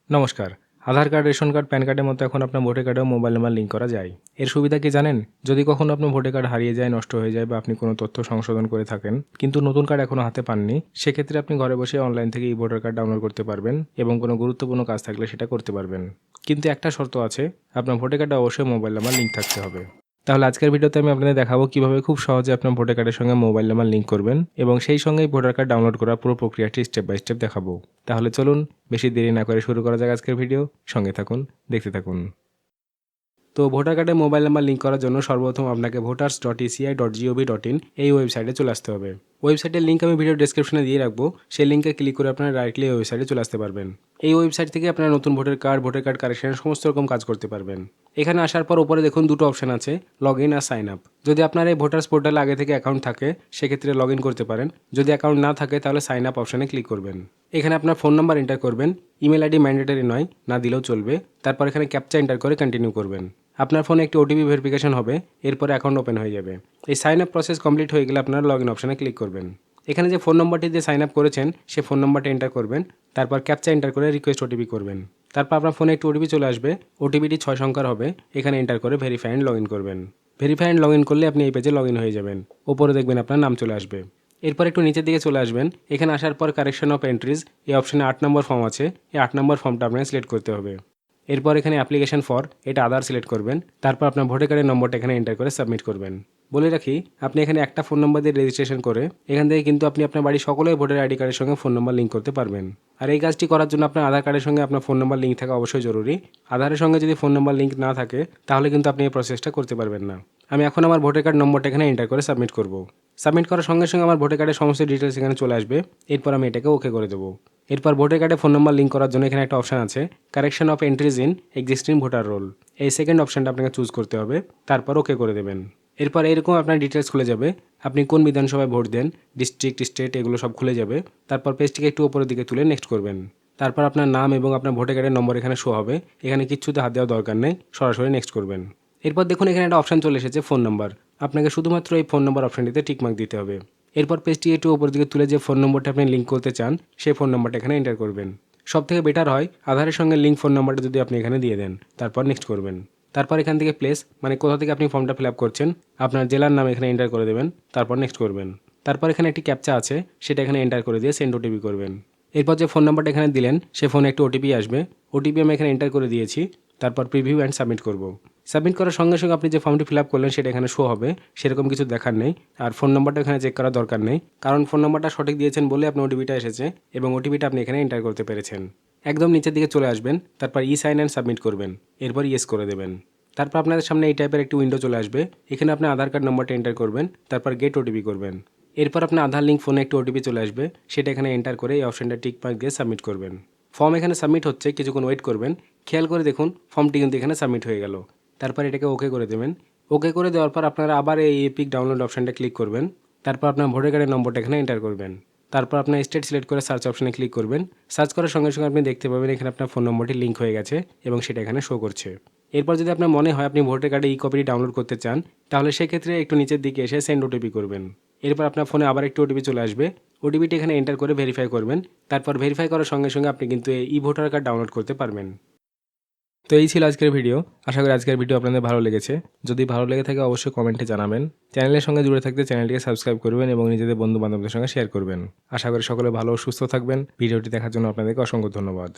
নমস্কার। আধার card, ration card, pan কার্ডের মতো এখন আপনার ভোটার কার্ডেও মোবাইল নাম্বার লিঙ্ক করা যায়। এর সুবিধা কি জানেন? যদি কখনো আপনার ভোটার কার্ড হারিয়ে যায়, নষ্ট হয়ে যায় বা আপনি কোনো তথ্য সংশোধন করে থাকেন কিন্তু নতুন কার্ড এখনো হাতে পাননি, সেক্ষেত্রে আপনি ঘরে বসে অনলাইন থেকে এই ভোটার কার্ড ডাউনলোড করতে পারবেন এবং কোনো গুরুত্বপূর্ণ কাজ থাকলে সেটা করতে পারবেন। কিন্তু একটা শর্ত আছে, আপনার ভোটার কার্ডে অবশ্যই মোবাইল নাম্বার লিঙ্ক থাকতে হবে। তাহলে আজকের ভিডিওতে আমি আপনাদের দেখাবো কিভাবে খুব সহজে আপনার ভোটার কার্ডের সঙ্গে মোবাইল নাম্বার লিঙ্ক করবেন এবং সেই সঙ্গেই ভোটার কার্ড ডাউনলোড করার পুরো প্রক্রিয়াটি স্টেপ বাই স্টেপ দেখাবো। তাহলে চলুন বেশি দেরি না করে শুরু করা যাক আজকের ভিডিও। সঙ্গে থাকুন, দেখতে থাকুন। তো ভোটার কার্ডে মোবাইল নাম্বার লিঙ্ক করার জন্য সর্বপ্রথম আপনাকে voters.eci.gov.in এই ওয়েবসাইটে চলে আসতে হবে। ওয়েবসাইটের লিঙ্ক আমি ভিডিও ডেসক্রিপশনে দিয়ে রাখবো। সেই লিঙ্কে ক্লিক করে আপনারা ডাইরেক্টলি এই ওয়েবসাইটে চলে আসতে পারবেন। এই ওয়েবসাইট থেকে আপনারা নতুন ভোটার কার্ড কারেকশনের সমস্ত রকম কাজ করতে পারবেন। এখানে আসার পর উপরে দেখুন দুটো অপশন আছে, লগ ইন আর সাইন আপ। যদি আপনার এই ভোটার্স পোর্টালে আগে থেকে অ্যাকাউন্ট থাকে সেক্ষেত্রে লগ ইন করতে পারেন। যদি অ্যাকাউন্ট না থাকে তাহলে সাইন আপ অপশনে ক্লিক করবেন। এখানে আপনার ফোন নাম্বার এন্টার করবেন। ইমেল আইডি ম্যান্ডেটরি নয়, না দিলেও চলবে। তারপর এখানে ক্যাপচা এন্টার করে কন্টিনিউ করবেন। আপনার ফোনে একটি ওটিপি ভেরিফিকেশন হবে, এরপরে অ্যাকাউন্ট ওপেন হয়ে যাবে। এই সাইন আপ প্রসেস কমপ্লিট হয়ে গেলে আপনারা লগ ইন অপশনে ক্লিক করবেন। এখানে যে ফোন নম্বরটি দিয়ে সাইন আপ করেছেন সে ফোন নম্বরটা এন্টার করবেন। তারপর ক্যাপচা এন্টার করে রিকোয়েস্ট ওটিপি করবেন। তারপর আপনার ফোনে একটি ওটিপি চলে আসবে। ওটিপিটি 6 সংখ্যার হবে। এখানে এন্টার করে ভেরিফাই অ্যান্ড লগ ইন করবেন। ভেরিফাই অ্যান্ড লগ ইন করলে আপনি এই পেজে লগ ইন হয়ে যাবেন। ওপরে দেখবেন আপনার নাম চলে আসবে। এরপর একটু নিচের দিকে চলে আসবেন। এখানে আসার পর কারেকশন অফ এন্ট্রিজ এই অপশনে 8 নম্বর ফর্ম আছে। এই 8 নম্বর ফর্মটা আপনাকে সিলেক্ট করতে হবে। এরপর এখানে অ্যাপ্লিকেশন ফর এটা আধার সিলেক্ট করবেন। তারপর আপনার ভোটার কার্ডের নম্বরটা এখানে এন্টার করে সাবমিট করবেন। বলে রাখি, আপনি এখানে একটা ফোন নম্বর দিয়ে রেজিস্ট্রেশন করে এখান থেকে কিন্তু আপনি আপনার বাড়ির সকলের ভোটার আইডি কার্ডের সঙ্গে ফোন নম্বর লিঙ্ক করতে পারবেন। আর এই কাজটি করার জন্য আপনার আধার কার্ডের সঙ্গে আপনার ফোন নম্বর লিঙ্ক থাকা অবশ্যই জরুরি। আধারের সঙ্গে যদি ফোন নম্বর লিঙ্ক না থাকে তাহলে কিন্তু আপনি এই প্রসেসটা করতে পারবেন না। আমি এখন আমার ভোটার কার্ড নম্বরটা এখানে এন্টার করে সাবমিট করব। সাবমিট করার সঙ্গে সঙ্গে আমার ভোটার কার্ডের সমস্ত ডিটেলস এখানে চলে আসবে। এরপর আমি এটাকে ওকে করে দেবো। এরপর ভোটার কার্ডে ফোন নম্বর লিঙ্ক করার জন্য এখানে একটা অপশন আছে, correction of entries in existing voter roll. এই সেকেন্ড অপশনটা আপনাকে চুজ করতে হবে। তারপর ওকে করে দেবেন। এরপর এরকম আপনার ডিটেলস খুলে যাবে। আপনি কোন বিধানসভায় ভোট দেন, ডিস্ট্রিক্ট, স্টেট এগুলো সব খুলে যাবে। তারপর পেজটিকে একটু উপরের দিকে তুলে নেক্সট করবেন। তারপর আপনার নাম এবং আপনার ভোটার কার্ডের নম্বর এখানে শো হবে। এখানে কিচ্ছুতে হাত দেওয়ার দরকার নেই, সরাসরি নেক্সট করবেন। এরপর দেখুন এখানে একটা অপশন চলে এসেছে ফোন নাম্বার। আপনাকে শুধুমাত্র এই ফোন নাম্বার অপশনটিতে টিকমার্ক দিতে হবে। এরপর পেজটি একটু উপর দিকে তুলে যে ফোন নম্বরটা আপনি লিঙ্ক করতে চান সেই ফোন নম্বরটা এখানে এন্টার করবেন। সব থেকে বেটার হয় আধারের সঙ্গে লিঙ্ক ফোন নাম্বারটা যদি আপনি এখানে দিয়ে দেন। তারপর নেক্সট করবেন। তারপর এখান থেকে প্লেস মানে কোথা থেকে আপনি ফর্মটা ফিল আপ করছেন আপনার জেলার নাম এখানে এন্টার করে দেবেন। তারপর নেক্সট করবেন। তারপর এখানে একটি ক্যাপচা আছে, সেটা এখানে এন্টার করে দিয়ে সেন্ড ওটিপি করবেন। এরপর যে ফোন নাম্বারটা এখানে দিলেন সে ফোনে একটি ওটিপি আসবে। ওটিপি আমি এখানে এন্টার করে দিয়েছি। তারপর প্রিভিউ অ্যান্ড সাবমিট করব। সাবমিট করার সঙ্গে সঙ্গে আপনি যে ফর্মটি ফিল আপ করলেন সেটা এখানে শো হবে। সেরকম কিছু দেখার নেই। আর ফোন নাম্বারটা এখানে চেক করার দরকার নেই, কারণ ফোন নাম্বারটা সঠিক দিয়েছেন বলে আপনার ওটিপিটা এসেছে এবং ওটিপিটা আপনি এখানে এন্টার করতে পেরেছেন। একদম নিচের দিকে চলে আসবেন। তারপর ই সাইন অ্যান্ড সাবমিট করবেন। এরপর ইয়েস করে দেবেন। তারপর আপনাদের সামনে এই টাইপের একটি উইন্ডো চলে আসবে। এখানে আপনার আধার কার্ড নম্বরটা এন্টার করবেন। তারপর গেট ওটিপি করবেন। এরপর আপনার আধার লিঙ্ক ফোনে একটি ওটিপি চলে আসবে। সেটা এখানে এন্টার করে এই অপশনটা টিক মার্ক দিয়ে সাবমিট করবেন। ফর্ম এখানে সাবমিট হচ্ছে, কিছুক্ষণ ওয়েট করবেন। খেয়াল করে দেখুন ফর্মটি কিন্তু এখানে সাবমিট হয়ে গেল। তারপর এটাকে ওকে করে দেবেন। ওকে করে দেওয়ার পর আপনারা আবার এই এপিক ডাউনলোড অপশনটা ক্লিক করবেন। তারপর আপনার ভোটার কার্ডের নম্বরটা এখানে এন্টার করবেন। তারপর আপনার স্টেট সিলেক্ট করে সার্চ অপশনে ক্লিক করবেন। সার্চ করার সঙ্গে সঙ্গে আপনি দেখতে পাবেন এখানে আপনার ফোন নম্বরটি লিঙ্ক হয়ে গেছে এবং সেটা এখানে শো করছে। এরপর যদি আপনার মনে হয় আপনি ভোটার কার্ডে ই কপিটি ডাউনলোড করতে চান তাহলে সেক্ষেত্রে একটু নিচের দিকে এসে সেন্ড ওটিপি করবেন। এরপর আপনার ফোনে আবার একটি ওটিপি চলে আসবে। ওটিপিটি এখানে এন্টার করে ভেরিফাই করবেন। তারপর ভেরিফাই করার সঙ্গে সঙ্গে আপনি কিন্তু এই ই ভোটার কার্ড ডাউনলোড করতে পারবেন। তো এই ছিল আজকের ভিডিও। আশা করি আজকের ভিডিও আপনাদের ভালো লেগেছে। যদি ভালো লেগে থাকে অবশ্যই কমেন্টে জানাবেন। চ্যানেলের সঙ্গে জুড়ে থাকতে চ্যানেলটিকে সাবস্ক্রাইব করবেন এবং নিজেদের বন্ধু বান্ধবদের সঙ্গে শেয়ার করবেন। আশা করি সকলে ভালো ও সুস্থ থাকবেন। ভিডিওটি দেখার জন্য আপনাদেরকে অসংখ্য ধন্যবাদ।